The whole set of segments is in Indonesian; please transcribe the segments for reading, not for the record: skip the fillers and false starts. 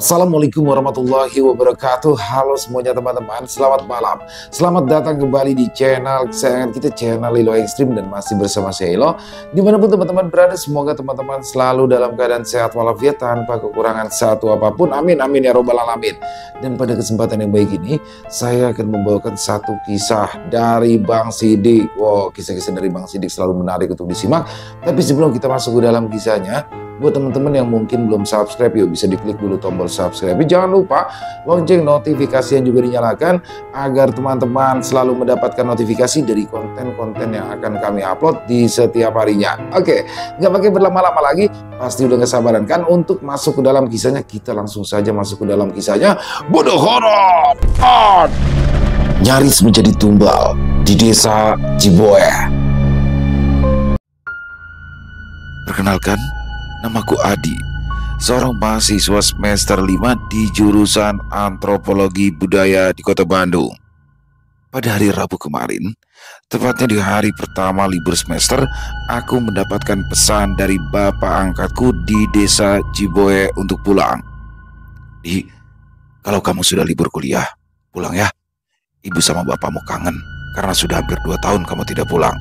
Assalamualaikum warahmatullahi wabarakatuh. Halo semuanya teman-teman, selamat malam. Selamat datang kembali di channel kesayangan kita, channel Lilo Extreme, dan masih bersama saya Lilo. Dimanapun teman-teman berada, semoga teman-teman selalu dalam keadaan sehat walafiat tanpa kekurangan satu apapun. Amin amin ya robbal alamin. Dan pada kesempatan yang baik ini, saya akan membawakan satu kisah dari Bang Sidik. Wow, kisah-kisah dari Bang Sidik selalu menarik untuk disimak. Tapi sebelum kita masuk ke dalam kisahnya, buat teman-teman yang mungkin belum subscribe, yuk bisa diklik dulu tombol subscribe. Jangan lupa lonceng notifikasi yang juga dinyalakan agar teman-teman selalu mendapatkan notifikasi dari konten-konten yang akan kami upload di setiap harinya. Oke, nggak pakai berlama-lama lagi, pasti udah gak sabaran kan untuk masuk ke dalam kisahnya. Kita langsung saja masuk ke dalam kisahnya. Bodoh horor nyaris menjadi tumbal di desa Ciboe. Perkenalkan, namaku Adi, seorang mahasiswa semester 5 di jurusan Antropologi Budaya di Kota Bandung. Pada hari Rabu kemarin, tepatnya di hari pertama libur semester, aku mendapatkan pesan dari bapak angkatku di desa Ciboe untuk pulang. Di, kalau kamu sudah libur kuliah, pulang ya. Ibu sama bapakmu kangen karena sudah hampir 2 tahun kamu tidak pulang.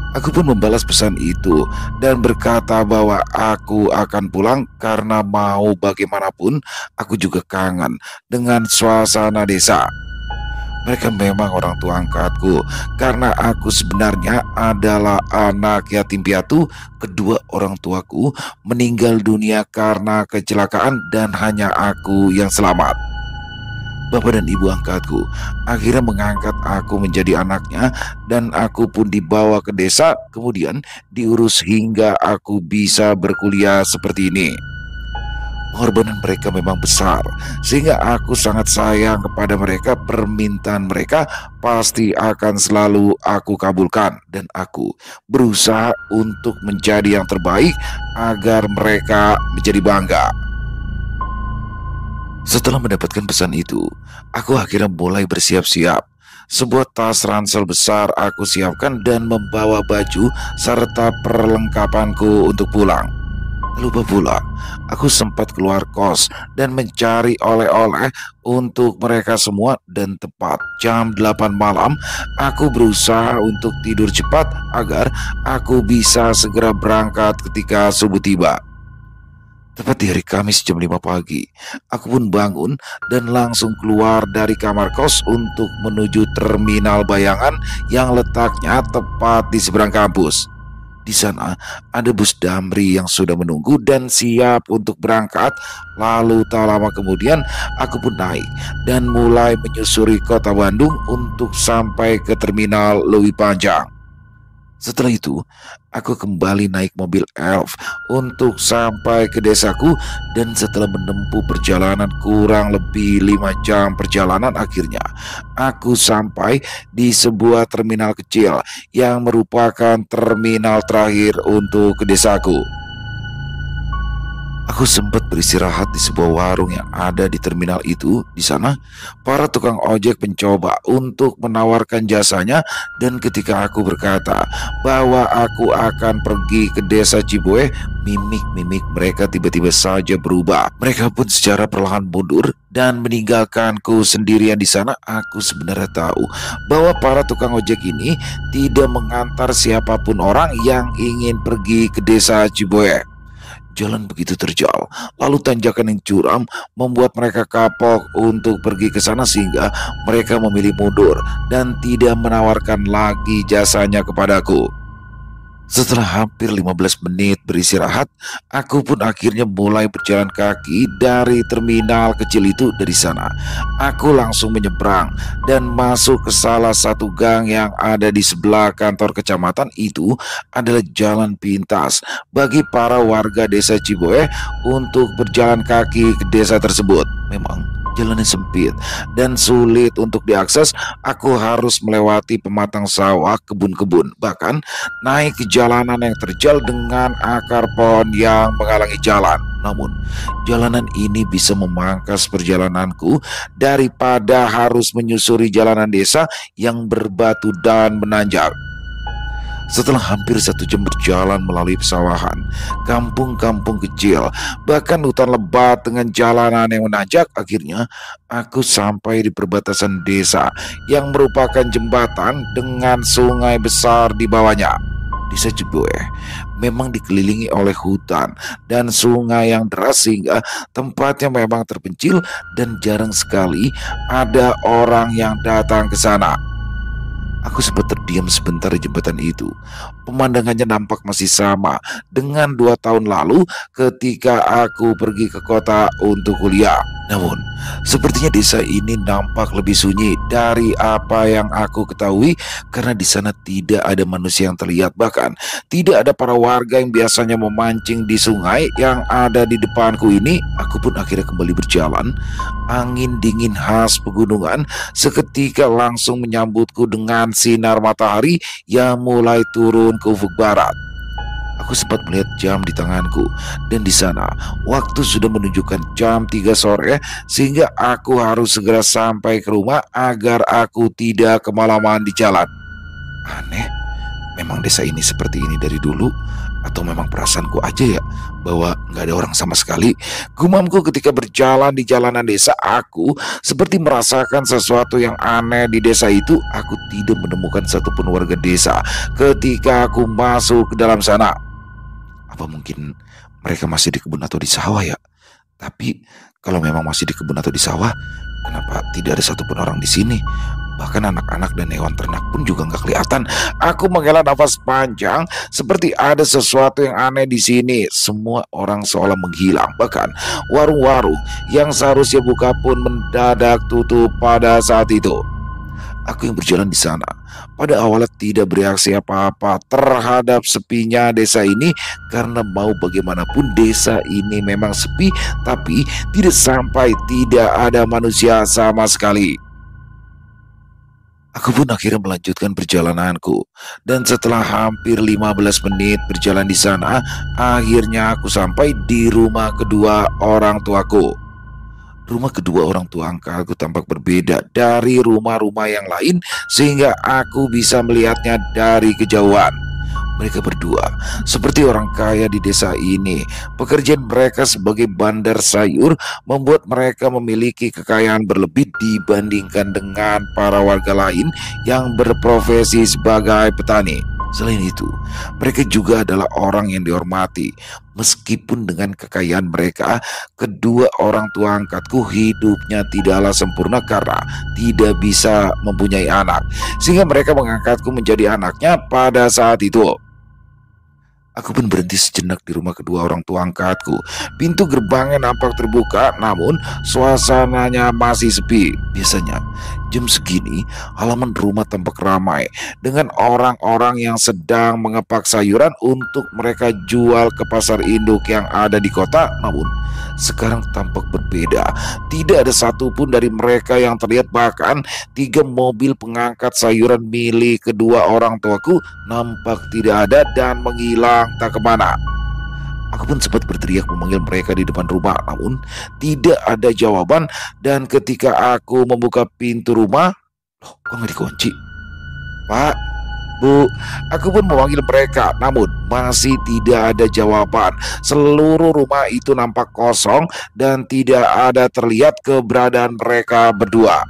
Aku pun membalas pesan itu dan berkata bahwa aku akan pulang karena mau bagaimanapun aku juga kangen dengan suasana desa. Mereka memang orang tua angkatku karena aku sebenarnya adalah anak yatim piatu. Kedua orang tuaku meninggal dunia karena kecelakaan dan hanya aku yang selamat. Bapak dan ibu angkatku akhirnya mengangkat aku menjadi anaknya dan aku pun dibawa ke desa, kemudian diurus hingga aku bisa berkuliah seperti ini. Pengorbanan mereka memang besar sehingga aku sangat sayang kepada mereka. Permintaan mereka pasti akan selalu aku kabulkan dan aku berusaha untuk menjadi yang terbaik agar mereka menjadi bangga. Setelah mendapatkan pesan itu, aku akhirnya mulai bersiap-siap. Sebuah tas ransel besar aku siapkan dan membawa baju serta perlengkapanku untuk pulang. Lupa pula, aku sempat keluar kos dan mencari oleh-oleh untuk mereka semua, dan tepat jam 8 malam aku berusaha untuk tidur cepat agar aku bisa segera berangkat ketika subuh tiba. Tepat di hari Kamis jam 5 pagi, aku pun bangun dan langsung keluar dari kamar kos untuk menuju terminal bayangan yang letaknya tepat di seberang kampus. Di sana ada bus Damri yang sudah menunggu dan siap untuk berangkat. Lalu tak lama kemudian aku pun naik dan mulai menyusuri kota Bandung untuk sampai ke terminal Lewi Panjang. Setelah itu, aku kembali naik mobil Elf untuk sampai ke desaku, dan setelah menempuh perjalanan kurang lebih 5 jam perjalanan, akhirnya aku sampai di sebuah terminal kecil yang merupakan terminal terakhir untuk ke desaku. Aku sempat beristirahat di sebuah warung yang ada di terminal itu. Di sana, para tukang ojek mencoba untuk menawarkan jasanya, dan ketika aku berkata bahwa aku akan pergi ke desa Ciboe, mimik-mimik mereka tiba-tiba saja berubah. Mereka pun secara perlahan mundur dan meninggalkanku sendirian di sana. Aku sebenarnya tahu bahwa para tukang ojek ini tidak mengantar siapapun orang yang ingin pergi ke desa Ciboe. Jalan begitu terjal, lalu tanjakan yang curam membuat mereka kapok untuk pergi ke sana, sehingga mereka memilih mundur dan tidak menawarkan lagi jasanya kepadaku. Setelah hampir 15 menit beristirahat, aku pun akhirnya mulai berjalan kaki dari terminal kecil itu. Dari sana, aku langsung menyeberang dan masuk ke salah satu gang yang ada di sebelah kantor kecamatan. Itu adalah jalan pintas bagi para warga desa Ciboe untuk berjalan kaki ke desa tersebut. Memang jalannya sempit dan sulit untuk diakses. Aku harus melewati pematang sawah, kebun-kebun, bahkan naik ke jalanan yang terjal dengan akar pohon yang menghalangi jalan. Namun, jalanan ini bisa memangkas perjalananku daripada harus menyusuri jalanan desa yang berbatu dan menanjak. Setelah hampir 1 jam berjalan melalui pesawahan, kampung-kampung kecil, bahkan hutan lebat dengan jalanan yang menanjak, akhirnya aku sampai di perbatasan desa yang merupakan jembatan dengan sungai besar di bawahnya. Desa Jeboe memang dikelilingi oleh hutan dan sungai yang deras sehingga tempatnya memang terpencil dan jarang sekali ada orang yang datang ke sana. Aku sempat terdiam sebentar di jembatan itu. Pemandangannya nampak masih sama dengan 2 tahun lalu ketika aku pergi ke kota untuk kuliah. Namun, sepertinya desa ini nampak lebih sunyi dari apa yang aku ketahui karena di sana tidak ada manusia yang terlihat. Bahkan, tidak ada para warga yang biasanya memancing di sungai yang ada di depanku ini. Aku pun akhirnya kembali berjalan. Angin dingin khas pegunungan seketika langsung menyambutku dengan sinar matahari yang mulai turun ke ufuk barat. Aku sempat melihat jam di tanganku dan di sana waktu sudah menunjukkan jam 3 sore sehingga aku harus segera sampai ke rumah agar aku tidak kemalaman di jalan. Aneh, memang desa ini seperti ini dari dulu atau memang perasaanku aja ya bahwa nggak ada orang sama sekali. Gumamku ketika berjalan di jalanan desa. Aku seperti merasakan sesuatu yang aneh di desa itu. Aku tidak menemukan satupun warga desa ketika aku masuk ke dalam sana. Apa mungkin mereka masih di kebun atau di sawah ya? Tapi kalau memang masih di kebun atau di sawah, kenapa tidak ada satupun orang di sini? Bahkan anak-anak dan hewan ternak pun juga nggak kelihatan. Aku menghela nafas panjang, seperti ada sesuatu yang aneh di sini. Semua orang seolah menghilang. Bahkan warung-warung yang seharusnya buka pun mendadak tutup pada saat itu. Aku yang berjalan di sana pada awalnya tidak bereaksi apa-apa terhadap sepinya desa ini karena mau bagaimanapun desa ini memang sepi, tapi tidak sampai tidak ada manusia sama sekali. Aku pun akhirnya melanjutkan perjalananku dan setelah hampir 15 menit berjalan di sana, akhirnya aku sampai di rumah kedua orang tuaku. Rumah kedua orang tua angkatku tampak berbeda dari rumah-rumah yang lain sehingga aku bisa melihatnya dari kejauhan. Mereka berdua seperti orang kaya di desa ini. Pekerjaan mereka sebagai bandar sayur membuat mereka memiliki kekayaan berlebih dibandingkan dengan para warga lain yang berprofesi sebagai petani. Selain itu, mereka juga adalah orang yang dihormati. Meskipun dengan kekayaan mereka, kedua orang tua angkatku hidupnya tidaklah sempurna karena tidak bisa mempunyai anak, sehingga mereka mengangkatku menjadi anaknya pada saat itu. Aku pun berhenti sejenak di rumah kedua orang tua angkatku. Pintu gerbangnya nampak terbuka, namun suasananya masih sepi. Biasanya jam segini halaman rumah tampak ramai dengan orang-orang yang sedang mengepak sayuran untuk mereka jual ke pasar induk yang ada di kota. Namun sekarang tampak berbeda. Tidak ada satupun dari mereka yang terlihat. Bahkan 3 mobil pengangkat sayuran milik kedua orang tuaku nampak tidak ada dan menghilang tak kemana. Aku pun sempat berteriak memanggil mereka di depan rumah, namun tidak ada jawaban. Dan ketika aku membuka pintu rumah, loh, kok nggak dikunci? Pak, Bu, aku pun memanggil mereka, namun masih tidak ada jawaban. Seluruh rumah itu nampak kosong dan tidak ada terlihat keberadaan mereka berdua.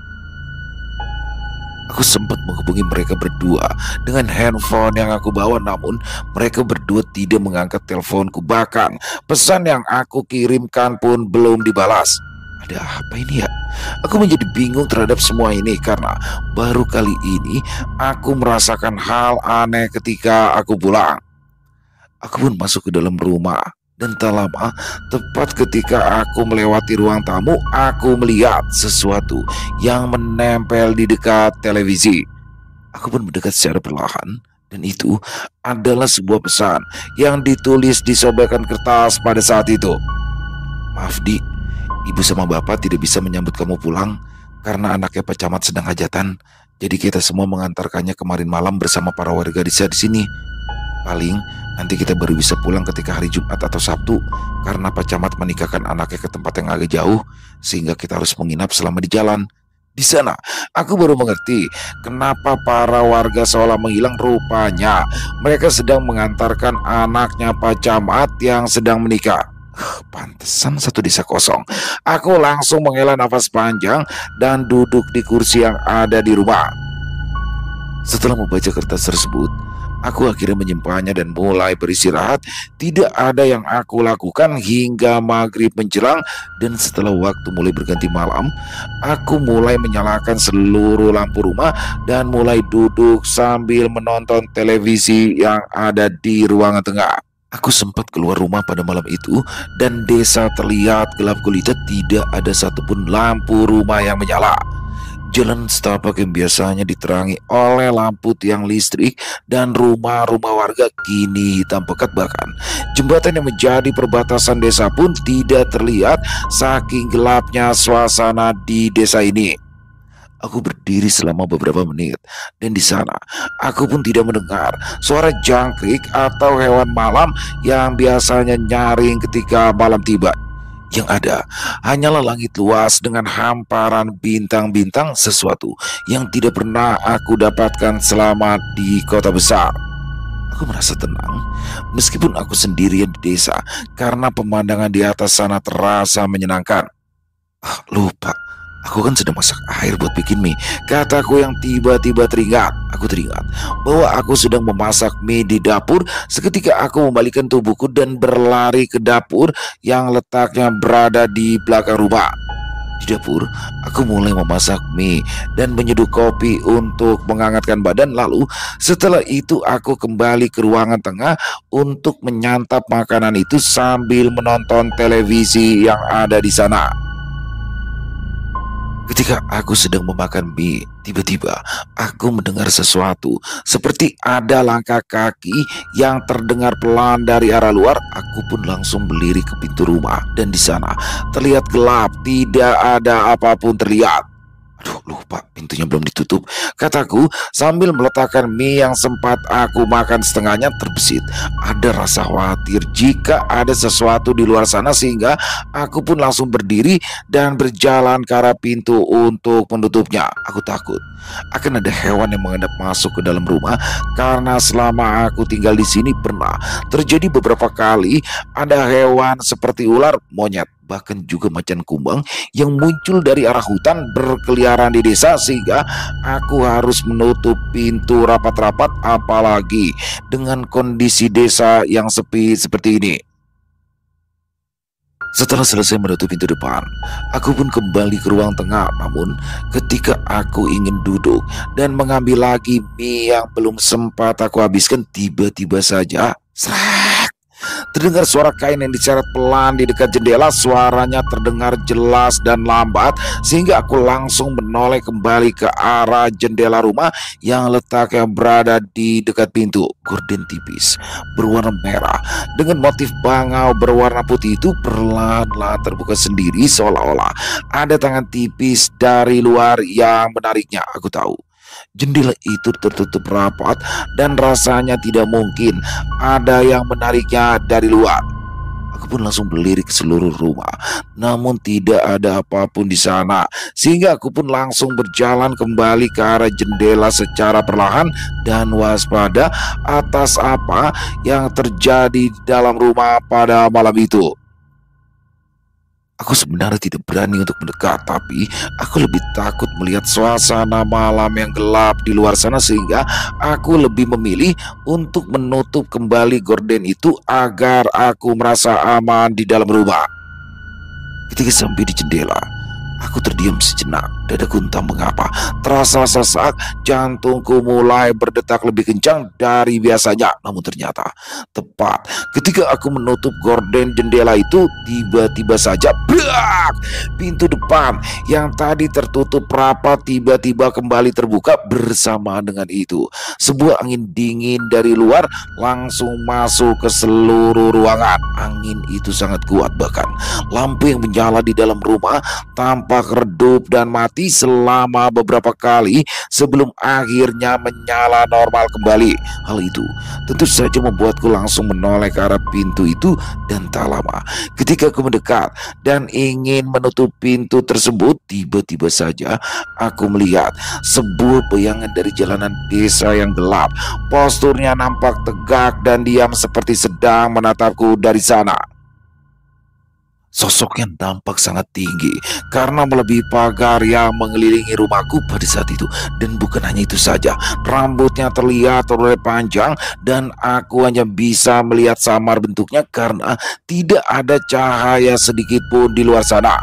Aku sempat menghubungi mereka berdua dengan handphone yang aku bawa, namun mereka berdua tidak mengangkat teleponku. Bahkan pesan yang aku kirimkan pun belum dibalas. Ada apa ini ya? Aku menjadi bingung terhadap semua ini karena baru kali ini aku merasakan hal aneh ketika aku pulang. Aku pun masuk ke dalam rumah. Dan tak lama, tepat ketika aku melewati ruang tamu, aku melihat sesuatu yang menempel di dekat televisi. Aku pun mendekat secara perlahan, dan itu adalah sebuah pesan yang ditulis di sobekan kertas pada saat itu. Maaf Di, Ibu sama Bapak tidak bisa menyambut kamu pulang karena anaknya Pak Camat sedang hajatan. Jadi kita semua mengantarkannya kemarin malam bersama para warga desa di sini. Paling nanti kita baru bisa pulang ketika hari Jumat atau Sabtu karena Pak Camat menikahkan anaknya ke tempat yang agak jauh sehingga kita harus menginap selama di jalan. Di sana, aku baru mengerti kenapa para warga seolah menghilang. Rupanya mereka sedang mengantarkan anaknya Pak Camat yang sedang menikah. Pantesan satu desa kosong. Aku langsung menghela nafas panjang dan duduk di kursi yang ada di rumah. Setelah membaca kertas tersebut, aku akhirnya menyimpannya dan mulai beristirahat. Tidak ada yang aku lakukan hingga maghrib menjelang, dan setelah waktu mulai berganti malam, aku mulai menyalakan seluruh lampu rumah dan mulai duduk sambil menonton televisi yang ada di ruangan tengah. Aku sempat keluar rumah pada malam itu dan desa terlihat gelap gulita, tidak ada satupun lampu rumah yang menyala. Jalan setapak yang biasanya diterangi oleh lampu tiang listrik dan rumah-rumah warga kini hitam pekat, bahkan jembatan yang menjadi perbatasan desa pun tidak terlihat saking gelapnya suasana di desa ini. Aku berdiri selama beberapa menit dan di sana aku pun tidak mendengar suara jangkrik atau hewan malam yang biasanya nyaring ketika malam tiba. Yang ada hanyalah langit luas dengan hamparan bintang-bintang, sesuatu yang tidak pernah aku dapatkan selama di kota besar. Aku merasa tenang meskipun aku sendirian di desa karena pemandangan di atas sana terasa menyenangkan. Lupa, aku kan sedang masak air buat bikin mie, kataku yang tiba-tiba teringat. Aku teringat bahwa aku sedang memasak mie di dapur. Seketika aku membalikkan tubuhku dan berlari ke dapur yang letaknya berada di belakang rumah. Di dapur, aku mulai memasak mie dan menyeduh kopi untuk menghangatkan badan. Lalu setelah itu aku kembali ke ruangan tengah untuk menyantap makanan itu sambil menonton televisi yang ada di sana. Ketika aku sedang memakan mie, tiba-tiba aku mendengar sesuatu seperti ada langkah kaki yang terdengar pelan dari arah luar. Aku pun langsung berdiri ke pintu rumah dan di sana terlihat gelap, tidak ada apapun terlihat. Aduh, lupa, pintunya belum ditutup, kataku sambil meletakkan mie yang sempat aku makan setengahnya. Terbesit ada rasa khawatir jika ada sesuatu di luar sana, sehingga aku pun langsung berdiri dan berjalan ke arah pintu untuk menutupnya. Aku takut akan ada hewan yang mengendap masuk ke dalam rumah, karena selama aku tinggal di sini pernah terjadi beberapa kali ada hewan seperti ular, monyet, bahkan juga macan kumbang yang muncul dari arah hutan berkeliaran di desa, sehingga aku harus menutup pintu rapat-rapat, apalagi dengan kondisi desa yang sepi seperti ini. Setelah selesai menutup pintu depan, aku pun kembali ke ruang tengah. Namun ketika aku ingin duduk dan mengambil lagi mie yang belum sempat aku habiskan, tiba-tiba saja srek, terdengar suara kain yang diseret pelan di dekat jendela. Suaranya terdengar jelas dan lambat, sehingga aku langsung menoleh kembali ke arah jendela rumah yang letaknya berada di dekat pintu. Gorden tipis berwarna merah dengan motif bangau berwarna putih itu perlahan-lahan terbuka sendiri, seolah-olah ada tangan tipis dari luar yang menariknya. Aku tahu jendela itu tertutup rapat dan rasanya tidak mungkin ada yang menariknya dari luar. Aku pun langsung berdiri ke seluruh rumah, namun tidak ada apapun di sana, sehingga aku pun langsung berjalan kembali ke arah jendela secara perlahan dan waspada atas apa yang terjadi di dalam rumah pada malam itu. Aku sebenarnya tidak berani untuk mendekat, tapi aku lebih takut melihat suasana malam yang gelap di luar sana, sehingga aku lebih memilih untuk menutup kembali gorden itu agar aku merasa aman di dalam rumah. Ketika sampai di jendela, aku terdiam sejenak. Dadaku entah mengapa terasa sesak, jantungku mulai berdetak lebih kencang dari biasanya. Namun ternyata tepat ketika aku menutup gorden jendela itu, tiba-tiba saja brak, pintu depan yang tadi tertutup rapat tiba-tiba kembali terbuka. Bersamaan dengan itu, sebuah angin dingin dari luar langsung masuk ke seluruh ruangan. Angin itu sangat kuat, bahkan lampu yang menyala di dalam rumah tampak tampak redup dan mati selama beberapa kali sebelum akhirnya menyala normal kembali. Hal itu tentu saja membuatku langsung menoleh ke arah pintu itu, dan tak lama ketika aku mendekat dan ingin menutup pintu tersebut, tiba-tiba saja aku melihat sebuah bayangan dari jalanan desa yang gelap. Posturnya nampak tegak dan diam seperti sedang menatapku dari sana. Sosoknya nampak sangat tinggi karena melebihi pagar yang mengelilingi rumahku pada saat itu. Dan bukan hanya itu saja, rambutnya terlihat terlalu panjang dan aku hanya bisa melihat samar bentuknya karena tidak ada cahaya sedikit pun di luar sana.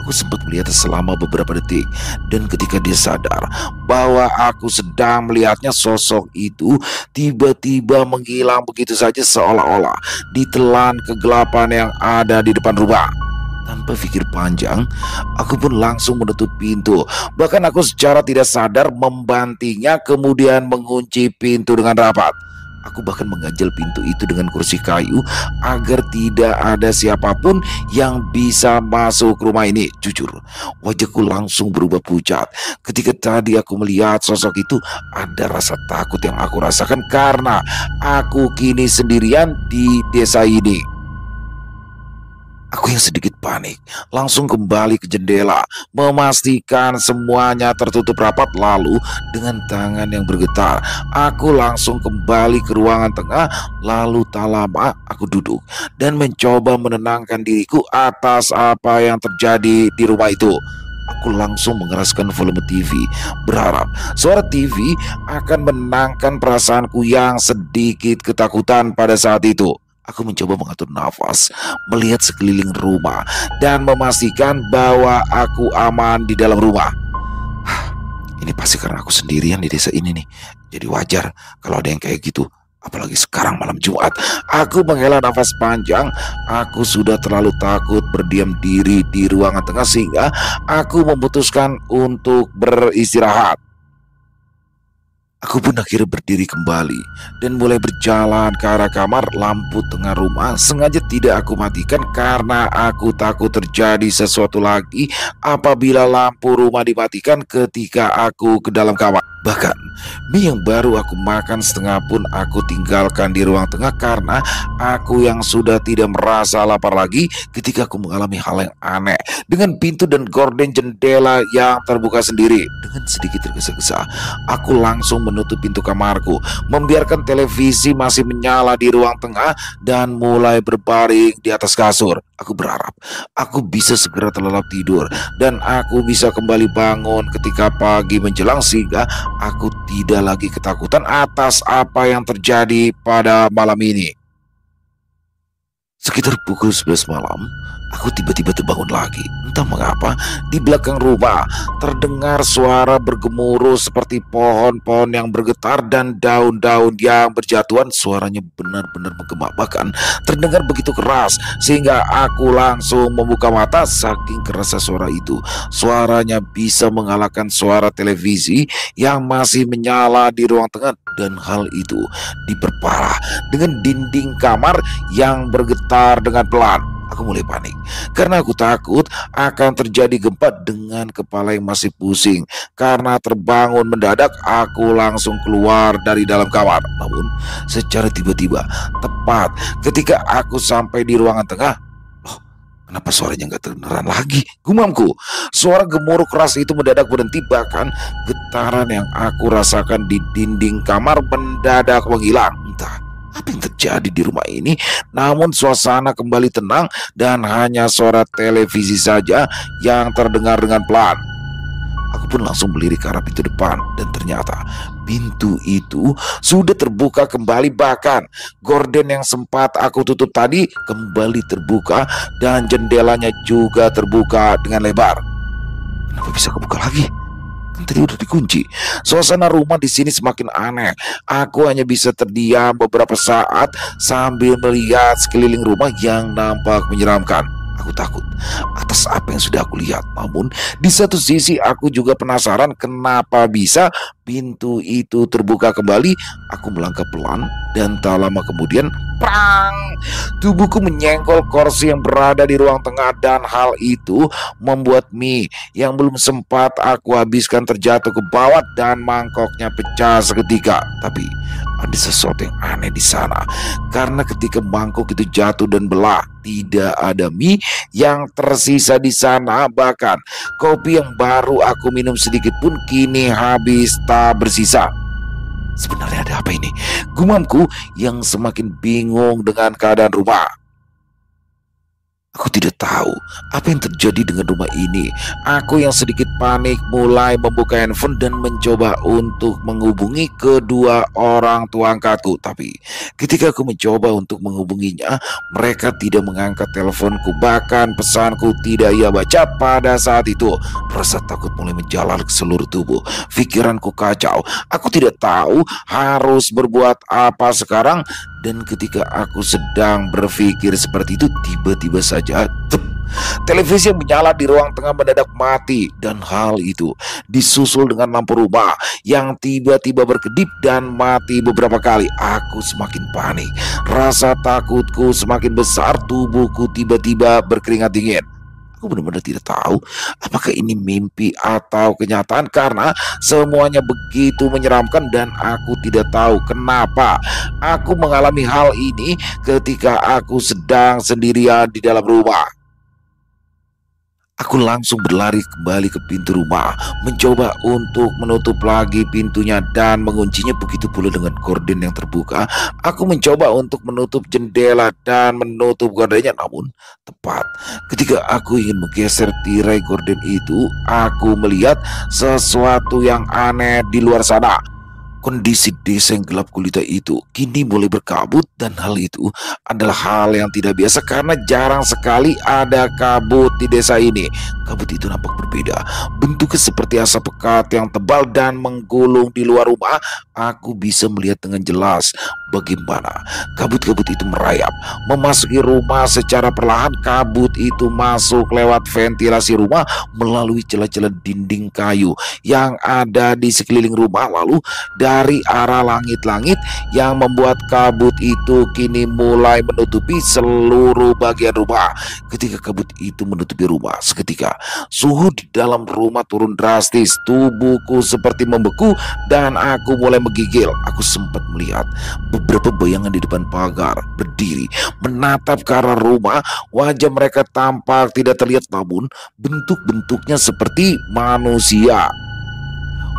Aku sempat melihatnya selama beberapa detik, dan ketika dia sadar bahwa aku sedang melihatnya, sosok itu tiba-tiba menghilang begitu saja seolah-olah ditelan kegelapan yang ada di depan rumah. Tanpa pikir panjang, aku pun langsung menutup pintu. Bahkan aku secara tidak sadar membantingnya, kemudian mengunci pintu dengan rapat. Aku bahkan mengganjal pintu itu dengan kursi kayu agar tidak ada siapapun yang bisa masuk rumah ini. Jujur, wajahku langsung berubah pucat. Ketika tadi aku melihat sosok itu, ada rasa takut yang aku rasakan karena aku kini sendirian di desa ini. Aku yang sedikit panik langsung kembali ke jendela, memastikan semuanya tertutup rapat. Lalu dengan tangan yang bergetar, aku langsung kembali ke ruangan tengah. Lalu tak lama aku duduk dan mencoba menenangkan diriku atas apa yang terjadi di rumah itu. Aku langsung mengeraskan volume TV, berharap suara TV akan menenangkan perasaanku yang sedikit ketakutan pada saat itu. Aku mencoba mengatur nafas, melihat sekeliling rumah, dan memastikan bahwa aku aman di dalam rumah. Ini pasti karena aku sendirian di desa ini nih. Jadi wajar kalau ada yang kayak gitu. Apalagi sekarang malam Jumat. Aku menghela nafas panjang. Aku sudah terlalu takut berdiam diri di ruangan tengah sehingga aku memutuskan untuk beristirahat. Aku pun akhirnya berdiri kembali dan mulai berjalan ke arah kamar. Lampu tengah rumah sengaja tidak aku matikan karena aku takut terjadi sesuatu lagi apabila lampu rumah dimatikan ketika aku ke dalam kamar. Bahkan mie yang baru aku makan setengah pun aku tinggalkan di ruang tengah karena aku yang sudah tidak merasa lapar lagi ketika aku mengalami hal yang aneh dengan pintu dan gorden jendela yang terbuka sendiri. Dengan sedikit tergesa-gesa, aku langsung menutup pintu kamarku, membiarkan televisi masih menyala di ruang tengah, dan mulai berbaring di atas kasur. Aku berharap aku bisa segera terlelap tidur dan aku bisa kembali bangun ketika pagi menjelang sehingga aku tidak lagi ketakutan atas apa yang terjadi pada malam ini. Sekitar pukul 11 malam, aku tiba-tiba terbangun lagi. Entah mengapa, di belakang rumah terdengar suara bergemuruh seperti pohon-pohon yang bergetar dan daun-daun yang berjatuhan. Suaranya benar-benar menggema, bahkan terdengar begitu keras sehingga aku langsung membuka mata. Saking kerasnya suara itu, suaranya bisa mengalahkan suara televisi yang masih menyala di ruang tengah. Dan hal itu diperparah dengan dinding kamar yang bergetar dengan pelan. Aku mulai panik karena aku takut akan terjadi gempa. Dengan kepala yang masih pusing karena terbangun mendadak, aku langsung keluar dari dalam kamar. Namun secara tiba-tiba, tepat ketika aku sampai di ruangan tengah, kenapa suaranya nggak kedengeran lagi? Gumamku. Suara gemuruh keras itu mendadak berhenti, bahkan getaran yang aku rasakan di dinding kamar mendadak menghilang. Entah apa yang terjadi di rumah ini, namun suasana kembali tenang dan hanya suara televisi saja yang terdengar dengan pelan. Aku pun langsung berdiri ke arah pintu depan, dan ternyata pintu itu sudah terbuka kembali. Bahkan gorden yang sempat aku tutup tadi kembali terbuka dan jendelanya juga terbuka dengan lebar. Kenapa bisa kebuka lagi? Kan tadi udah dikunci. Suasana rumah di sini semakin aneh. Aku hanya bisa terdiam beberapa saat sambil melihat sekeliling rumah yang nampak menyeramkan. Aku takut atas apa yang sudah aku lihat. Namun di satu sisi aku juga penasaran kenapa bisa pintu itu terbuka kembali. Aku melangkah pelan dan tak lama kemudian prang, tubuhku menyenggol kursi yang berada di ruang tengah, dan hal itu membuat mie yang belum sempat aku habiskan terjatuh ke bawah dan mangkoknya pecah seketika. Tapi ada sesuatu yang aneh di sana, karena ketika mangkok itu jatuh dan belah, tidak ada mie yang tersisa di sana. Bahkan kopi yang baru aku minum sedikit pun kini habis tak bersisa. Sebenarnya ada apa ini? Gumamku yang semakin bingung dengan keadaan rumah. Aku tidak tahu apa yang terjadi dengan rumah ini. Aku yang sedikit panik mulai membuka handphone dan mencoba untuk menghubungi kedua orang tua angkatku. Tapi ketika aku mencoba untuk menghubunginya, mereka tidak mengangkat teleponku. Bahkan pesanku tidak ia baca. Pada saat itu rasa takut mulai menjalar ke seluruh tubuh. Pikiranku kacau. Aku tidak tahu harus berbuat apa sekarang. Dan ketika aku sedang berpikir seperti itu, tiba-tiba saja televisi yang menyala di ruang tengah mendadak mati. Dan hal itu disusul dengan lampu rumah yang tiba-tiba berkedip dan mati beberapa kali. Aku semakin panik, rasa takutku semakin besar, tubuhku tiba-tiba berkeringat dingin. Aku benar-benar tidak tahu apakah ini mimpi atau kenyataan, karena semuanya begitu menyeramkan dan aku tidak tahu kenapa aku mengalami hal ini ketika aku sedang sendirian di dalam rumah. Aku langsung berlari kembali ke pintu rumah, mencoba untuk menutup lagi pintunya dan menguncinya. Begitu pula dengan gorden yang terbuka. Aku mencoba untuk menutup jendela dan menutup gordennya, namun tepat ketika aku ingin menggeser tirai gorden itu, aku melihat sesuatu yang aneh di luar sana. Kondisi desa yang gelap gulita itu kini mulai berkabut, dan hal itu adalah hal yang tidak biasa karena jarang sekali ada kabut di desa ini. Kabut itu nampak berbeda, bentuknya seperti asap pekat yang tebal dan menggulung di luar rumah. Aku bisa melihat dengan jelas bagaimana kabut-kabut itu merayap memasuki rumah secara perlahan. Kabut itu masuk lewat ventilasi rumah melalui celah-celah dinding kayu yang ada di sekeliling rumah, lalu dari arah langit-langit yang membuat kabut itu kini mulai menutupi seluruh bagian rumah. Ketika kabut itu menutupi rumah, seketika suhu di dalam rumah turun drastis. Tubuhku seperti membeku dan aku mulai menggigil. Aku sempat melihat beberapa bayangan di depan pagar berdiri menatap ke arah rumah. Wajah mereka tampak tidak terlihat, namun bentuk-bentuknya seperti manusia.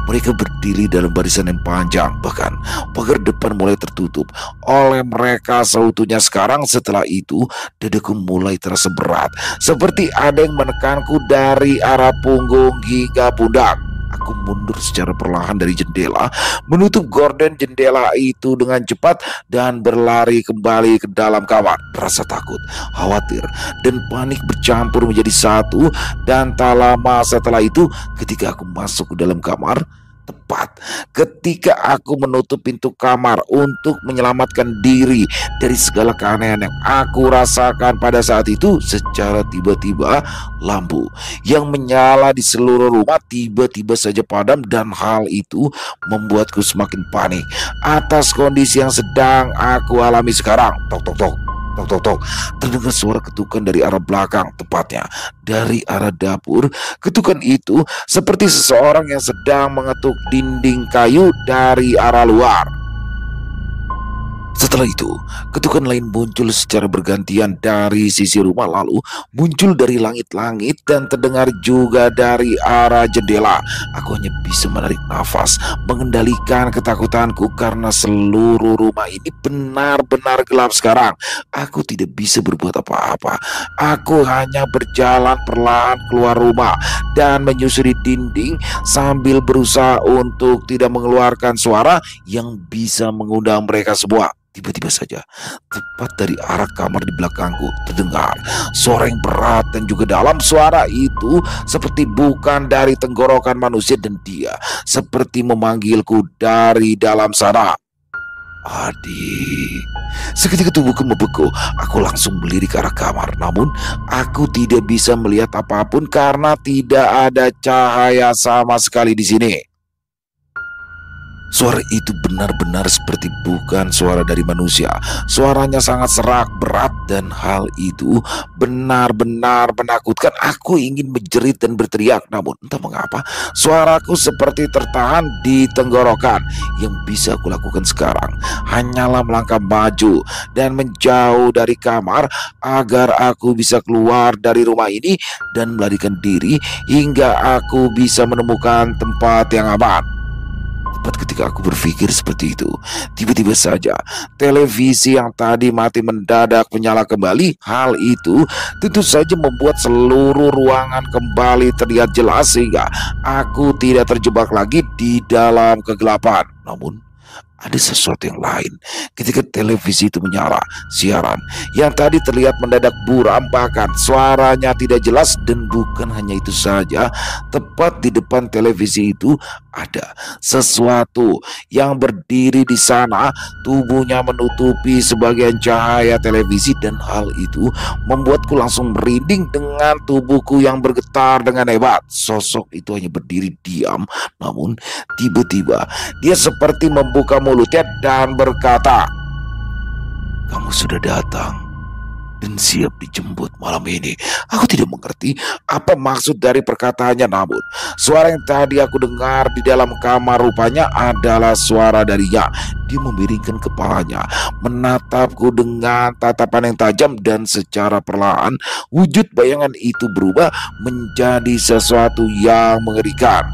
Mereka berdiri dalam barisan yang panjang, bahkan pagar depan mulai tertutup oleh mereka seutuhnya. Sekarang setelah itu dadaku mulai terasa berat, seperti ada yang menekanku dari arah punggung hingga pundak. Aku mundur secara perlahan dari jendela, menutup gorden jendela itu dengan cepat dan berlari kembali ke dalam kamar. Rasa takut, khawatir, dan panik bercampur menjadi satu. Dan tak lama setelah itu, ketika aku masuk ke dalam kamar, tepat ketika aku menutup pintu kamar untuk menyelamatkan diri dari segala keanehan yang aku rasakan pada saat itu, secara tiba-tiba lampu yang menyala di seluruh rumah tiba-tiba saja padam. Dan hal itu membuatku semakin panik atas kondisi yang sedang aku alami sekarang. Tok tok tok tok tok tok, terdengar suara ketukan dari arah belakang, tepatnya dari arah dapur. Ketukan itu seperti seseorang yang sedang mengetuk dinding kayu dari arah luar. Setelah itu, ketukan lain muncul secara bergantian dari sisi rumah, lalu muncul dari langit-langit dan terdengar juga dari arah jendela. Aku hanya bisa menarik nafas, mengendalikan ketakutanku karena seluruh rumah ini benar-benar gelap sekarang. Aku tidak bisa berbuat apa-apa. Aku hanya berjalan perlahan keluar rumah dan menyusuri dinding sambil berusaha untuk tidak mengeluarkan suara yang bisa mengundang mereka semua. Tiba-tiba saja, tepat dari arah kamar di belakangku, terdengar suara yang berat dan juga dalam. Suara itu seperti bukan dari tenggorokan manusia, dan dia seperti memanggilku dari dalam sana. Adik, seketika tubuhku membeku. Aku langsung berdiri ke arah kamar. Namun, aku tidak bisa melihat apapun karena tidak ada cahaya sama sekali di sini. Suara itu benar-benar seperti bukan suara dari manusia. Suaranya sangat serak, berat, dan hal itu benar-benar menakutkan. Aku ingin menjerit dan berteriak, namun entah mengapa suaraku seperti tertahan di tenggorokan. Yang bisa aku lakukan sekarang hanyalah melangkah maju dan menjauh dari kamar agar aku bisa keluar dari rumah ini dan melarikan diri hingga aku bisa menemukan tempat yang aman. Tepat ketika aku berpikir seperti itu, tiba-tiba saja televisi yang tadi mati mendadak menyala kembali. Hal itu tentu saja membuat seluruh ruangan kembali terlihat jelas sehingga aku tidak terjebak lagi di dalam kegelapan. Namun ada sesuatu yang lain ketika televisi itu menyala. Siaran yang tadi terlihat mendadak buram, bahkan suaranya tidak jelas. Dan bukan hanya itu saja, tepat di depan televisi itu ada sesuatu yang berdiri di sana. Tubuhnya menutupi sebagian cahaya televisi dan hal itu membuatku langsung merinding dengan tubuhku yang bergetar dengan hebat. Sosok itu hanya berdiri diam, namun tiba-tiba dia seperti membuka mulutnya dan berkata, "Kamu sudah datang dan siap dijemput malam ini." Aku tidak mengerti apa maksud dari perkataannya, namun suara yang tadi aku dengar di dalam kamar rupanya adalah suara darinya. Dia memiringkan kepalanya, menatapku dengan tatapan yang tajam, dan secara perlahan wujud bayangan itu berubah menjadi sesuatu yang mengerikan.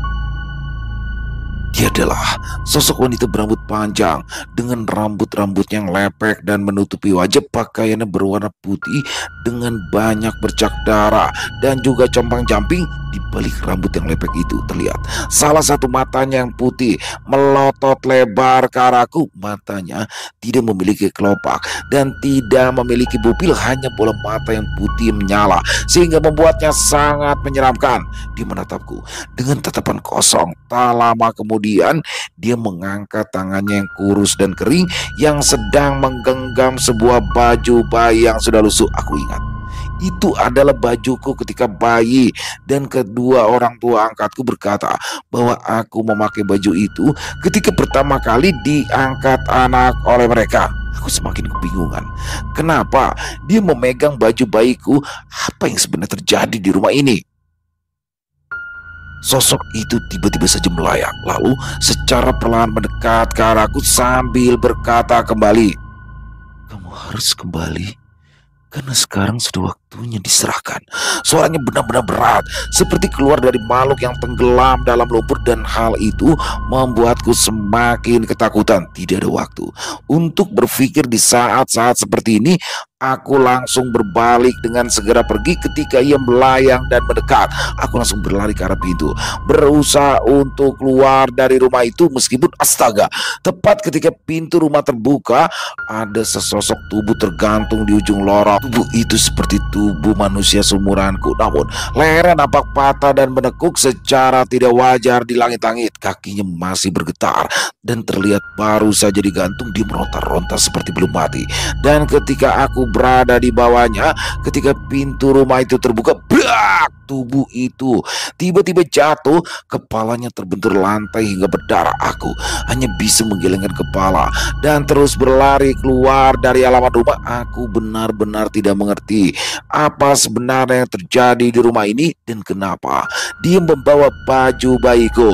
Dia adalah sosok wanita berambut panjang dengan rambut-rambutnya yang lepek dan menutupi wajah. Pakaiannya berwarna putih dengan banyak bercak darah dan juga compang-camping. Di balik rambut yang lepek itu terlihat salah satu matanya yang putih melotot lebar ke arahku. Matanya tidak memiliki kelopak dan tidak memiliki pupil, hanya bola mata yang putih menyala sehingga membuatnya sangat menyeramkan. Dia menatapku dengan tatapan kosong. Tak lama kemudian dia mengangkat tangannya yang kurus dan kering yang sedang menggenggam sebuah baju bayi yang sudah lusuh. Aku ingat itu adalah bajuku ketika bayi, dan kedua orang tua angkatku berkata bahwa aku memakai baju itu ketika pertama kali diangkat anak oleh mereka. Aku semakin kebingungan. Kenapa dia memegang baju bayiku? Apa yang sebenarnya terjadi di rumah ini? Sosok itu tiba-tiba saja melayang, lalu secara perlahan mendekat ke arahku sambil berkata kembali, "Kamu harus kembali karena sekarang sudah waktunya diserahkan." Suaranya benar-benar berat, seperti keluar dari makhluk yang tenggelam dalam lumpur, dan hal itu membuatku semakin ketakutan. Tidak ada waktu untuk berpikir di saat-saat seperti ini. Aku langsung berbalik dengan segera pergi. Ketika ia melayang dan mendekat, aku langsung berlari ke arah pintu, berusaha untuk keluar dari rumah itu. Meskipun astaga, tepat ketika pintu rumah terbuka, ada sesosok tubuh tergantung di ujung lorong. Tubuh itu seperti tubuh manusia seumuranku, namun lehernya nampak patah dan menekuk secara tidak wajar di langit-langit. Kakinya masih bergetar dan terlihat baru saja digantung. Dia meronta-ronta seperti belum mati. Dan ketika aku berada di bawahnya, ketika pintu rumah itu terbuka, brak! Tubuh itu tiba-tiba jatuh, kepalanya terbentur lantai hingga berdarah. Aku hanya bisa menggelengkan kepala dan terus berlari keluar dari halaman rumah. Aku benar-benar tidak mengerti apa sebenarnya yang terjadi di rumah ini dan kenapa dia membawa baju bayiku.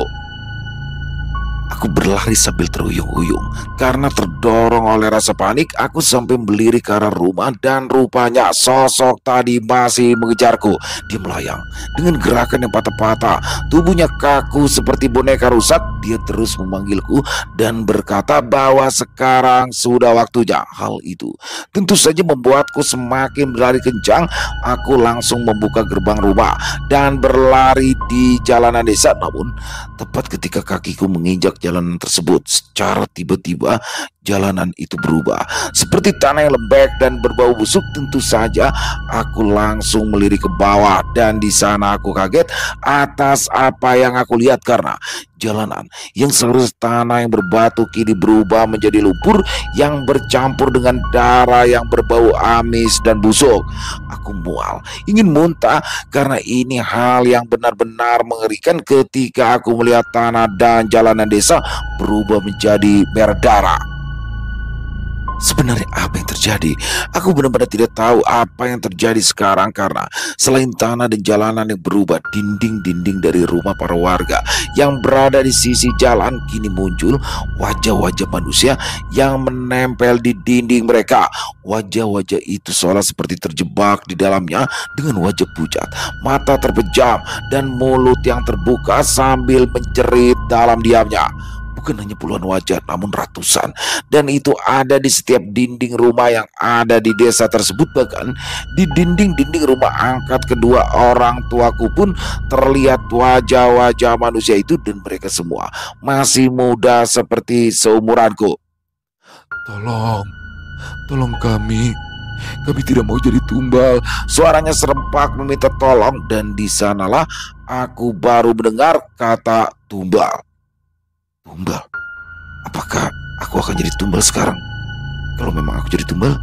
Aku berlari sambil terhuyung-huyung karena terdorong oleh rasa panik. Aku sampai berdiri ke arah rumah dan rupanya sosok tadi masih mengejarku. Dia melayang dengan gerakan yang patah-patah, tubuhnya kaku seperti boneka rusak. Dia terus memanggilku dan berkata bahwa sekarang sudah waktunya. Hal itu tentu saja membuatku semakin berlari kencang. Aku langsung membuka gerbang rumah dan berlari di jalanan desa. Namun tepat ketika kakiku menginjak jalanan tersebut, secara tiba-tiba jalanan itu berubah seperti tanah yang lembek dan berbau busuk. Tentu saja aku langsung melirik ke bawah dan di sana aku kaget atas apa yang aku lihat karena Jalanan yang seharusnya tanah yang berbatu kini berubah menjadi lumpur yang bercampur dengan darah yang berbau amis dan busuk. Aku mual, ingin muntah karena ini hal yang benar-benar mengerikan ketika aku melihat tanah dan jalanan desa berubah menjadi merah darah. Sebenarnya apa yang terjadi? Aku benar-benar tidak tahu apa yang terjadi sekarang karena selain tanah dan jalanan yang berubah, dinding-dinding dari rumah para warga yang berada di sisi jalan kini muncul wajah-wajah manusia yang menempel di dinding mereka. Wajah-wajah itu seolah seperti terjebak di dalamnya dengan wajah pucat, mata terpejam, dan mulut yang terbuka sambil menjerit dalam diamnya. Bukan hanya puluhan wajah, namun ratusan. Dan itu ada di setiap dinding rumah yang ada di desa tersebut. Bahkan di dinding-dinding rumah angkat kedua orang tuaku pun terlihat wajah-wajah manusia itu. Dan mereka semua masih muda seperti seumuranku. Tolong, tolong kami. Kami tidak mau jadi tumbal. Suaranya serempak meminta tolong. Dan di sanalah aku baru mendengar kata tumbal. Tumbal? Apakah aku akan jadi tumbal sekarang? Kalau memang aku jadi tumbal,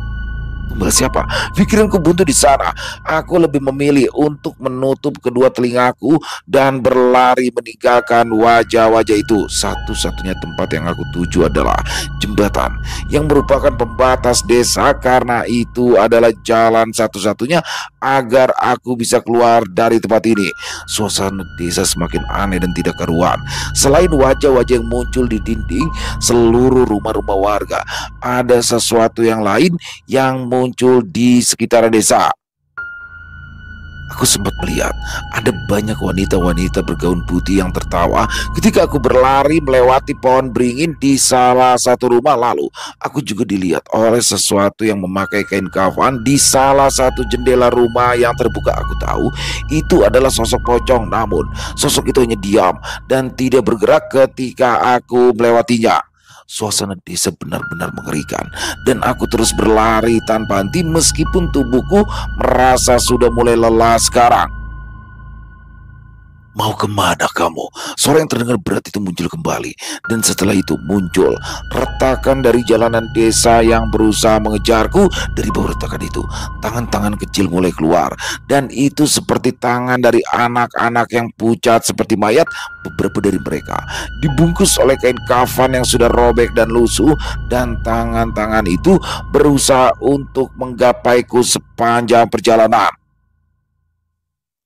tumbal siapa? Pikiranku buntu di sana. Aku lebih memilih untuk menutup kedua telingaku dan berlari meninggalkan wajah-wajah itu. Satu-satunya tempat yang aku tuju adalah jembatan yang merupakan pembatas desa, karena itu adalah jalan satu-satunya agar aku bisa keluar dari tempat ini. Suasana desa semakin aneh dan tidak karuan. Selain wajah-wajah yang muncul di dinding seluruh rumah-rumah warga, ada sesuatu yang lain yang muncul di sekitar desa. Aku sempat melihat ada banyak wanita-wanita bergaun putih yang tertawa ketika aku berlari melewati pohon beringin di salah satu rumah. Lalu aku juga dilihat oleh sesuatu yang memakai kain kafan di salah satu jendela rumah yang terbuka. Aku tahu itu adalah sosok pocong, namun sosok itu hanya diam dan tidak bergerak ketika aku melewatinya. Suasana desa benar-benar mengerikan dan aku terus berlari tanpa henti meskipun tubuhku merasa sudah mulai lelah sekarang. Mau kemana kamu? Suara yang terdengar berat itu muncul kembali. Dan setelah itu muncul retakan dari jalanan desa yang berusaha mengejarku. Dari bawah retakan itu tangan-tangan kecil mulai keluar. Dan itu seperti tangan dari anak-anak yang pucat seperti mayat. Beberapa dari mereka dibungkus oleh kain kafan yang sudah robek dan lusuh. Dan tangan-tangan itu berusaha untuk menggapaiku sepanjang perjalanan.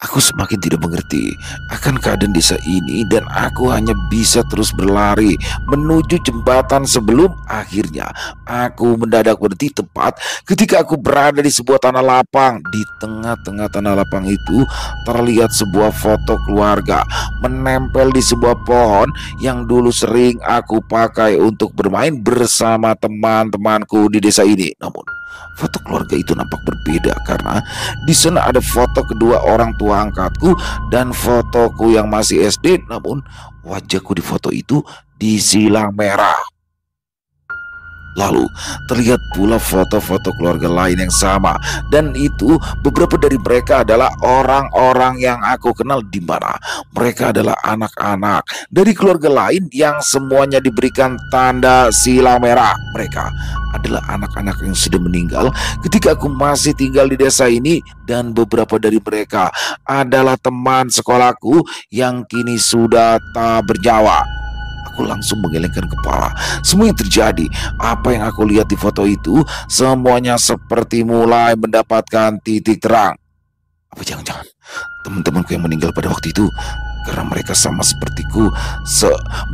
Aku semakin tidak mengerti akan keadaan desa ini dan aku hanya bisa terus berlari menuju jembatan sebelum akhirnya aku mendadak berhenti tepat ketika aku berada di sebuah tanah lapang. Di tengah-tengah tanah lapang itu terlihat sebuah foto keluarga menempel di sebuah pohon yang dulu sering aku pakai untuk bermain bersama teman-temanku di desa ini. Namun foto keluarga itu nampak berbeda karena di sana ada foto kedua orang tua angkatku dan fotoku yang masih SD, namun wajahku di foto itu disilang merah. Lalu terlihat pula foto-foto keluarga lain yang sama, dan itu beberapa dari mereka adalah orang-orang yang aku kenal, di mana mereka adalah anak-anak dari keluarga lain yang semuanya diberikan tanda silang merah. Mereka adalah anak-anak yang sudah meninggal ketika aku masih tinggal di desa ini, dan beberapa dari mereka adalah teman sekolahku yang kini sudah tak bernyawa. Aku langsung menggelengkan kepala. Semua yang terjadi, apa yang aku lihat di foto itu, semuanya seperti mulai mendapatkan titik terang. Apa jangan-jangan teman-temanku yang meninggal pada waktu itu karena mereka sama sepertiku?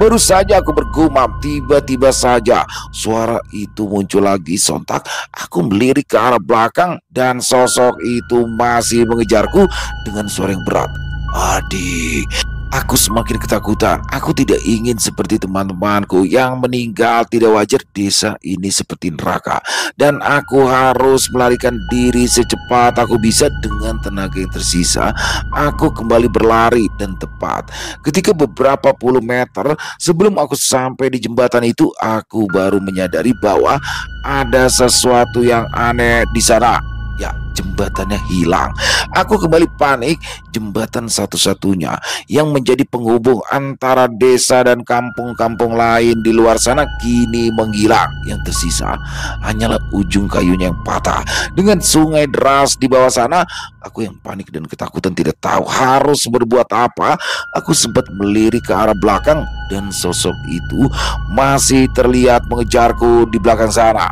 Baru saja aku bergumam, tiba-tiba saja suara itu muncul lagi. Sontak aku melirik ke arah belakang dan sosok itu masih mengejarku dengan suara yang berat. Adik. Aku semakin ketakutan. Aku tidak ingin seperti teman-temanku yang meninggal. Tidak wajar, desa ini seperti neraka, dan aku harus melarikan diri secepat aku bisa. Dengan tenaga yang tersisa, aku kembali berlari, dan tepat ketika beberapa puluh meter sebelum aku sampai di jembatan itu, aku baru menyadari bahwa ada sesuatu yang aneh di sana. Ya, jembatan jembatannya hilang. Aku kembali panik. Jembatan satu-satunya yang menjadi penghubung antara desa dan kampung-kampung lain di luar sana kini menghilang. Yang tersisa hanyalah ujung kayunya yang patah. Dengan sungai deras di bawah sana, aku yang panik dan ketakutan tidak tahu harus berbuat apa. Aku sempat melirik ke arah belakang dan sosok itu masih terlihat mengejarku di belakang sana.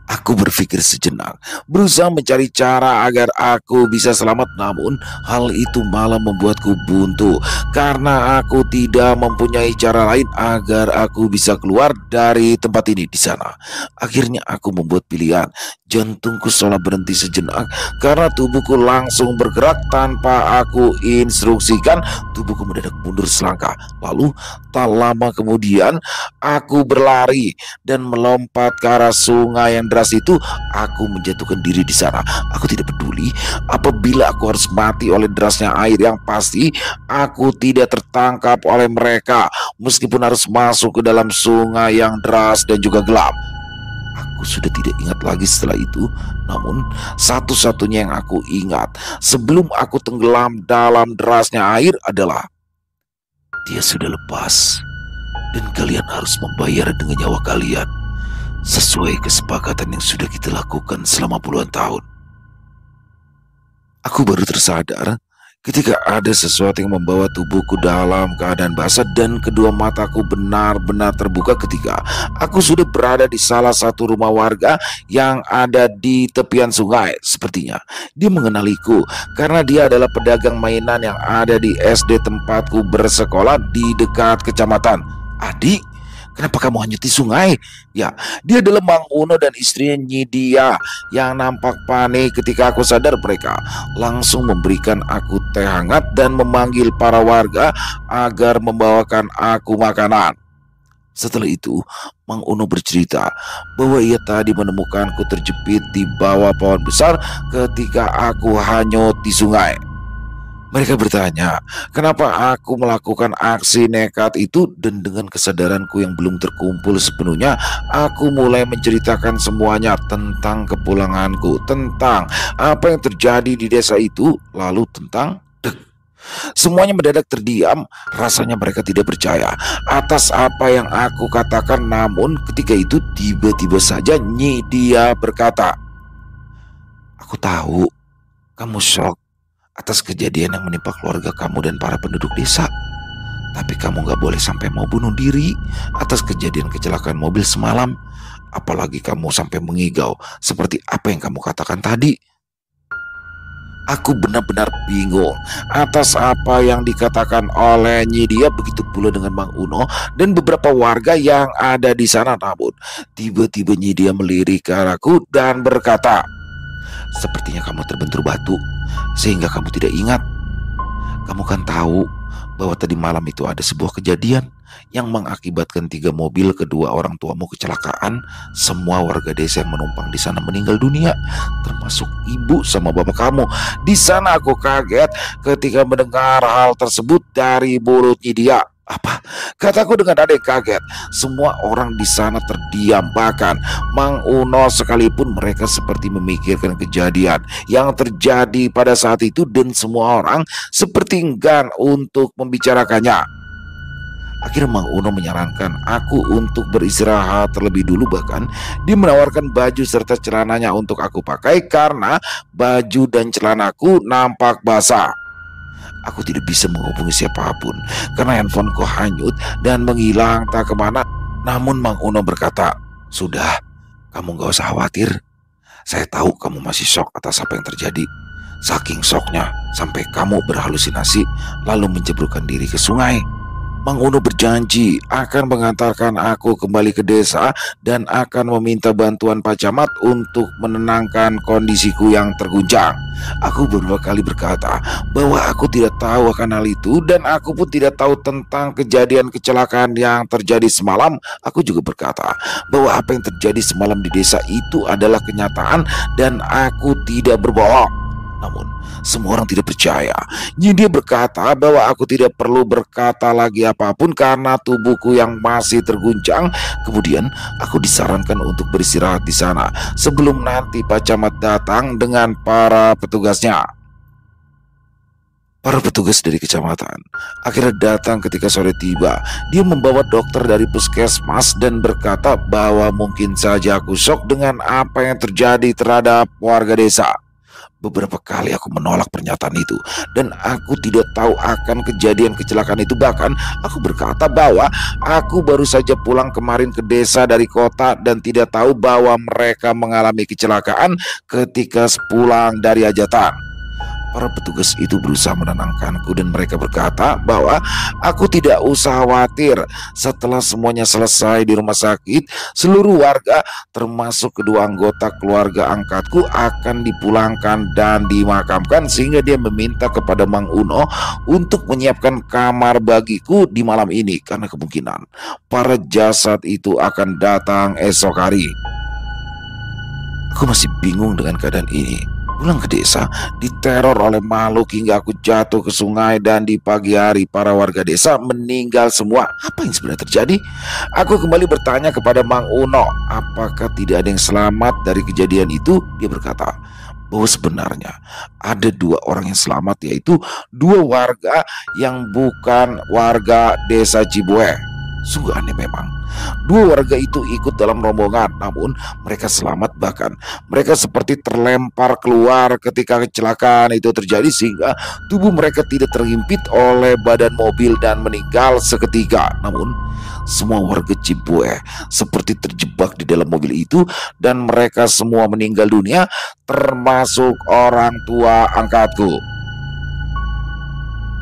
Aku berpikir sejenak, berusaha mencari cara agar aku bisa selamat, namun hal itu malah membuatku buntu karena aku tidak mempunyai cara lain agar aku bisa keluar dari tempat ini. Di sana, akhirnya aku membuat pilihan. Jantungku seolah berhenti sejenak karena tubuhku langsung bergerak tanpa aku instruksikan. Tubuhku mendadak mundur selangkah. Lalu tak lama kemudian aku berlari dan melompat ke arah sungai yang deras itu. Aku menjatuhkan diri di sana. Aku tidak peduli apabila aku harus mati oleh derasnya air. Yang pasti aku tidak tertangkap oleh mereka meskipun harus masuk ke dalam sungai yang deras dan juga gelap. Aku sudah tidak ingat lagi setelah itu. Namun satu-satunya yang aku ingat sebelum aku tenggelam dalam derasnya air adalah dia sudah lepas dan kalian harus membayar dengan nyawa kalian sesuai kesepakatan yang sudah kita lakukan selama puluhan tahun. Aku baru tersadar ketika ada sesuatu yang membawa tubuhku dalam keadaan basah dan kedua mataku benar-benar terbuka ketika aku sudah berada di salah satu rumah warga yang ada di tepian sungai. Sepertinya dia mengenaliku karena dia adalah pedagang mainan yang ada di SD tempatku bersekolah di dekat kecamatan. "Adik, kenapa kamu hanyut di sungai?" Ya, dia adalah Mang Uno dan istrinya Nyidia yang nampak panik ketika aku sadar. Mereka langsung memberikan aku teh hangat dan memanggil para warga agar membawakan aku makanan. Setelah itu, Mang Uno bercerita bahwa ia tadi menemukanku terjepit di bawah pohon besar ketika aku hanyut di sungai. Mereka bertanya, kenapa aku melakukan aksi nekat itu, dan dengan kesadaranku yang belum terkumpul sepenuhnya, aku mulai menceritakan semuanya tentang kepulanganku, tentang apa yang terjadi di desa itu, lalu tentang semuanya mendadak terdiam. Rasanya mereka tidak percaya atas apa yang aku katakan. Namun ketika itu tiba-tiba saja Nyidia berkata, "Aku tahu kamu shock atas kejadian yang menimpa keluarga kamu dan para penduduk desa. Tapi kamu gak boleh sampai mau bunuh diri atas kejadian kecelakaan mobil semalam. Apalagi kamu sampai mengigau seperti apa yang kamu katakan tadi." Aku benar-benar bingung atas apa yang dikatakan oleh Nyidia, begitu pula dengan Mang Uno dan beberapa warga yang ada di sana. Namun tiba-tiba Nyidia melirik ke arahku dan berkata, "Sepertinya kamu terbentur batu sehingga kamu tidak ingat. Kamu kan tahu bahwa tadi malam itu ada sebuah kejadian yang mengakibatkan 3 mobil kedua orang tuamu kecelakaan. Semua warga desa yang menumpang di sana meninggal dunia, termasuk ibu sama bapak kamu." Di sana aku kaget ketika mendengar hal tersebut dari mulutnya dia. "Apa?" kataku dengan nada yang kaget. Semua orang di sana terdiam, bahkan Mang Uno sekalipun. Mereka seperti memikirkan kejadian yang terjadi pada saat itu dan semua orang seperti enggan untuk membicarakannya. Akhirnya Mang Uno menyarankan aku untuk beristirahat terlebih dulu. Bahkan dia menawarkan baju serta celananya untuk aku pakai karena baju dan celanaku nampak basah. Aku tidak bisa menghubungi siapapun karena handphoneku hanyut dan menghilang tak kemana. Namun Mang Uno berkata, "Sudah, kamu gak usah khawatir. Saya tahu kamu masih shock atas apa yang terjadi. Saking shocknya sampai kamu berhalusinasi lalu menjeburkan diri ke sungai." Mang Uno berjanji akan mengantarkan aku kembali ke desa dan akan meminta bantuan Pak Camat untuk menenangkan kondisiku yang terguncang. Aku beberapa kali berkata bahwa aku tidak tahu akan hal itu dan aku pun tidak tahu tentang kejadian kecelakaan yang terjadi semalam. Aku juga berkata bahwa apa yang terjadi semalam di desa itu adalah kenyataan dan aku tidak berbohong. Namun semua orang tidak percaya. Dia berkata bahwa aku tidak perlu berkata lagi apapun karena tubuhku yang masih terguncang. Kemudian aku disarankan untuk beristirahat di sana sebelum nanti Pak Camat datang dengan para petugasnya. Para petugas dari kecamatan akhirnya datang ketika sore tiba. Dia membawa dokter dari puskesmas dan berkata bahwa mungkin saja aku syok dengan apa yang terjadi terhadap warga desa. Beberapa kali aku menolak pernyataan itu dan aku tidak tahu akan kejadian kecelakaan itu. Bahkan aku berkata bahwa aku baru saja pulang kemarin ke desa dari kota dan tidak tahu bahwa mereka mengalami kecelakaan ketika pulang dari hajatan. Para petugas itu berusaha menenangkanku dan mereka berkata bahwa aku tidak usah khawatir. Setelah semuanya selesai di rumah sakit, seluruh warga termasuk kedua anggota keluarga angkatku akan dipulangkan dan dimakamkan, sehingga dia meminta kepada Mang Uno untuk menyiapkan kamar bagiku di malam ini karena kemungkinan para jasad itu akan datang esok hari. Aku masih bingung dengan keadaan ini. Pulang ke desa, diteror oleh makhluk hingga aku jatuh ke sungai dan di pagi hari para warga desa meninggal semua. Apa yang sebenarnya terjadi? Aku kembali bertanya kepada Mang Uno, apakah tidak ada yang selamat dari kejadian itu? Dia berkata bahwa sebenarnya ada 2 orang yang selamat, yaitu 2 warga yang bukan warga desa Ciboe. Sungguh aneh memang. 2 warga itu ikut dalam rombongan, namun mereka selamat. Bahkan mereka seperti terlempar keluar ketika kecelakaan itu terjadi, sehingga tubuh mereka tidak terhimpit oleh badan mobil dan meninggal seketika. Namun semua warga Ciboe seperti terjebak di dalam mobil itu dan mereka semua meninggal dunia, termasuk orang tua angkatku.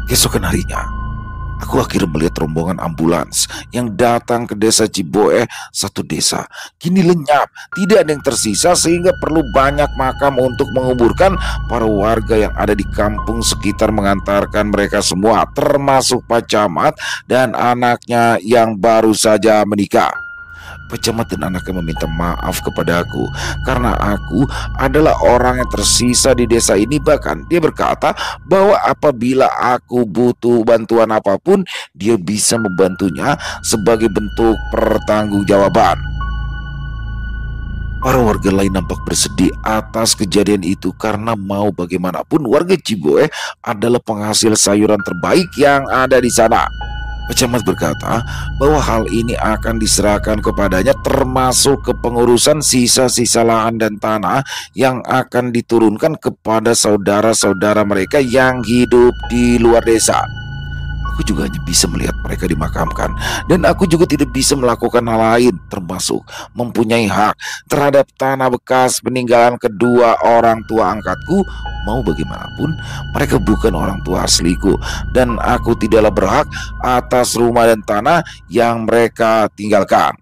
Keesokan harinya, aku akhirnya melihat rombongan ambulans yang datang ke desa Ciboe. Satu desa kini lenyap, tidak ada yang tersisa, sehingga perlu banyak makam untuk menguburkan para warga yang ada di kampung sekitar, mengantarkan mereka semua, termasuk Pak Camat dan anaknya yang baru saja menikah. Pak Camat dan anaknya meminta maaf kepada aku karena aku adalah orang yang tersisa di desa ini. Bahkan dia berkata bahwa apabila aku butuh bantuan apapun, dia bisa membantunya sebagai bentuk pertanggungjawaban. Para warga lain nampak bersedih atas kejadian itu karena mau bagaimanapun warga Ciboe adalah penghasil sayuran terbaik yang ada di sana. Pak Camat berkata bahwa hal ini akan diserahkan kepadanya, termasuk kepengurusan sisa-sisa lahan dan tanah yang akan diturunkan kepada saudara-saudara mereka yang hidup di luar desa. Aku juga hanya bisa melihat mereka dimakamkan, dan aku juga tidak bisa melakukan hal lain, termasuk mempunyai hak terhadap tanah bekas peninggalan kedua orang tua angkatku. Mau bagaimanapun, mereka bukan orang tua asliku, dan aku tidaklah berhak atas rumah dan tanah yang mereka tinggalkan.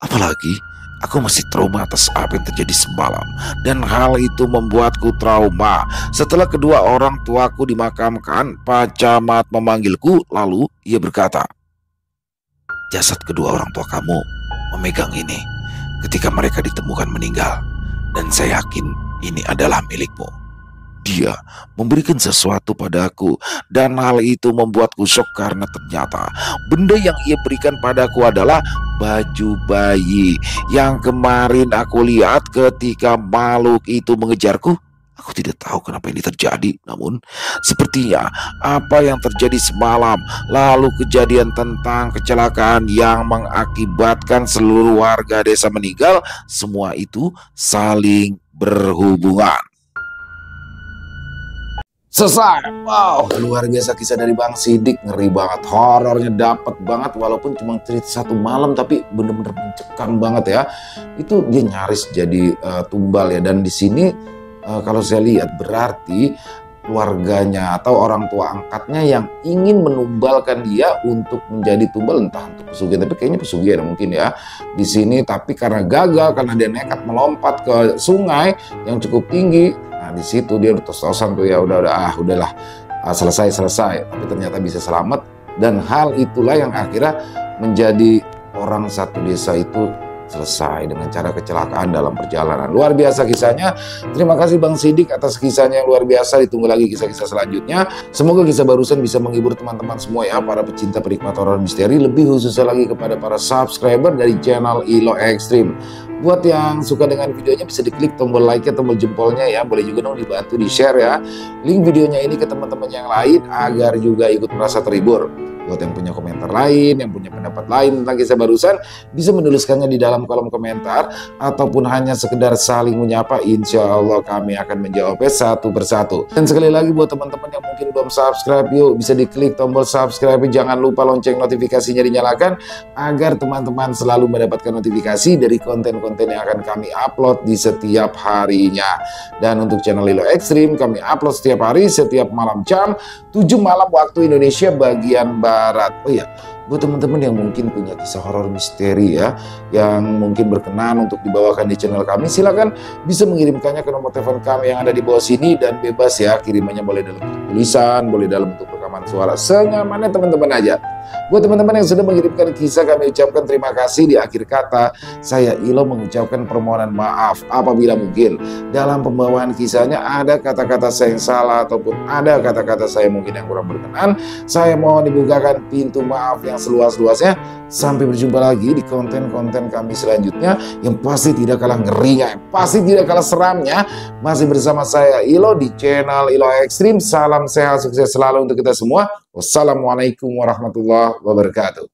Apalagi aku masih trauma atas apa yang terjadi semalam, dan hal itu membuatku trauma. Setelah kedua orang tuaku dimakamkan, Pak Camat memanggilku, lalu ia berkata, "Jasad kedua orang tua kamu memegang ini ketika mereka ditemukan meninggal, dan saya yakin ini adalah milikmu." Dia memberikan sesuatu padaku, dan hal itu membuatku syok karena ternyata benda yang ia berikan padaku adalah baju bayi yang kemarin aku lihat ketika makhluk itu mengejarku. Aku tidak tahu kenapa ini terjadi, namun sepertinya apa yang terjadi semalam, lalu kejadian tentang kecelakaan yang mengakibatkan seluruh warga desa meninggal, semua itu saling berhubungan. Selesai. Wow, luar biasa kisah dari Bang Sidik. Ngeri banget, horornya dapet banget. Walaupun cuma cerita 1 malam, tapi bener-bener mencekam banget ya. Itu dia nyaris jadi tumbal ya. Dan di sini kalau saya lihat berarti keluarganya atau orang tua angkatnya yang ingin menumbalkan dia untuk menjadi tumbal, entah untuk pesugihan, tapi kayaknya pesugihan mungkin ya di sini. Tapi karena gagal, karena dia nekat melompat ke sungai yang cukup tinggi, nah di situ dia tos-tosan tuh ya, udahlah, selesai. Tapi ternyata bisa selamat, dan hal itulah yang akhirnya menjadi orang satu desa itu selesai dengan cara kecelakaan dalam perjalanan. Luar biasa kisahnya. Terima kasih Bang Sidik atas kisahnya yang luar biasa. Ditunggu lagi kisah-kisah selanjutnya. Semoga kisah barusan bisa menghibur teman-teman semua ya, para pecinta penikmat horor misteri, lebih khususnya lagi kepada para subscriber dari channel Ilo Extreme. Buat yang suka dengan videonya bisa diklik tombol like-nya, tombol jempolnya ya. Boleh juga dong dibantu di-share ya link videonya ini ke teman-teman yang lain agar juga ikut merasa terhibur. Buat yang punya komentar lain, yang punya pendapat lain tentang kisah barusan, bisa menuliskannya di dalam kolom komentar ataupun hanya sekedar saling menyapa. Insya Allah kami akan menjawabnya satu persatu. Dan sekali lagi buat teman-teman yang mungkin belum subscribe, yuk bisa diklik tombol subscribe. Jangan lupa lonceng notifikasinya dinyalakan agar teman-teman selalu mendapatkan notifikasi dari konten-konten yang akan kami upload di setiap harinya. Dan untuk channel Ilo Extreme kami upload setiap hari, setiap malam jam 7 malam waktu Indonesia bagian Barat. Oh iya, buat teman-teman yang mungkin punya kisah horor misteri ya, yang mungkin berkenan untuk dibawakan di channel kami, silakan bisa mengirimkannya ke nomor telepon kami yang ada di bawah sini, dan bebas ya, kirimannya boleh dalam bentuk tulisan, boleh dalam bentuk rekaman suara, senyamannya teman-teman aja. Buat teman-teman yang sudah mengirimkan kisah, kami ucapkan terima kasih. Di akhir kata, saya Ilo mengucapkan permohonan maaf apabila mungkin dalam pembawaan kisahnya ada kata-kata saya yang salah ataupun ada kata-kata saya mungkin yang kurang berkenan. Saya mohon dibukakan pintu maaf yang seluas-luasnya. Sampai berjumpa lagi di konten-konten kami selanjutnya yang pasti tidak kalah ngerinya, pasti tidak kalah seramnya. Masih bersama saya Ilo di channel Ilo Extreme. Salam sehat, sukses selalu untuk kita semua. Wassalamualaikum warahmatullahi wabarakatuh.